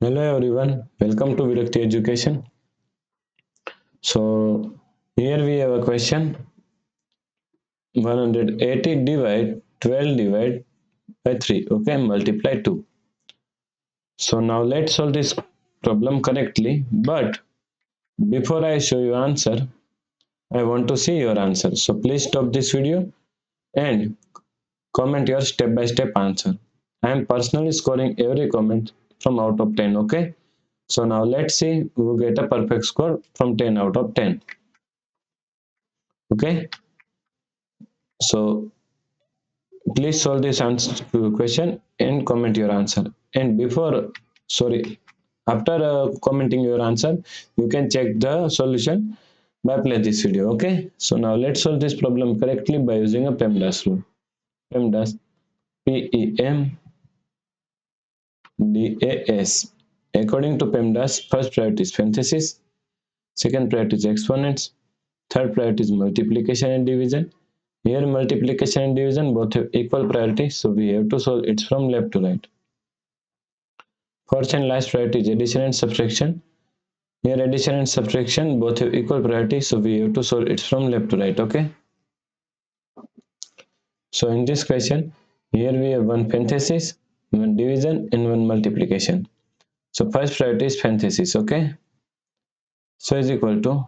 Hello everyone, welcome to Virakti Education. So here we have a question 180 divide 12 divide by 3, okay, multiply 2. So now let's solve this problem correctly, but before I show you answer, I want to see your answer. So please stop this video and comment your step by step answer. I am personally scoring every comment from out of 10, okay? So now let's see who get a perfect score from 10 out of 10. Okay, so please solve this answer question and comment your answer. And before, sorry, after commenting your answer, you can check the solution by play this video. Okay, so now let's solve this problem correctly by using a PEMDAS rule. PEMDAS, PEMDAS. According to PEMDAS, first priority is parenthesis, second priority is exponents, third priority is multiplication and division. Here multiplication and division both have equal priority, so we have to solve it from left to right. First and last priority is addition and subtraction. Here addition and subtraction both have equal priority, so we have to solve it from left to right. Okay. So in this question, here we have one parenthesis, one division, and one multiplication. So first priority is parenthesis. Okay. So is equal to,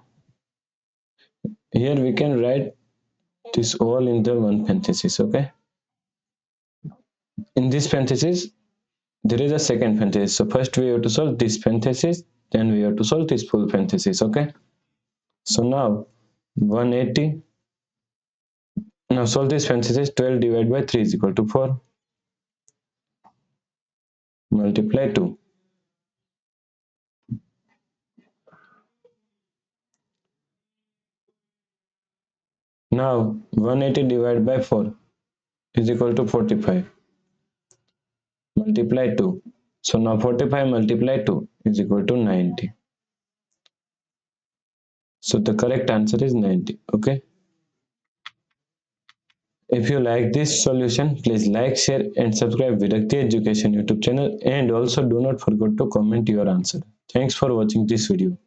here we can write this all in the one parenthesis. Okay. In this parenthesis, there is a second parenthesis. So first we have to solve this parenthesis, then we have to solve this full parenthesis. Okay. So now 180. Now solve this parenthesis. 12 divided by 3 is equal to 4. Multiply 2. Now 180 divided by 4 is equal to 45. Multiply 2. So now 45 multiply 2 is equal to 90. So the correct answer is 90. Okay. If you like this solution, please like, share and subscribe Virakti Education YouTube channel, and also do not forget to comment your answer. Thanks for watching this video.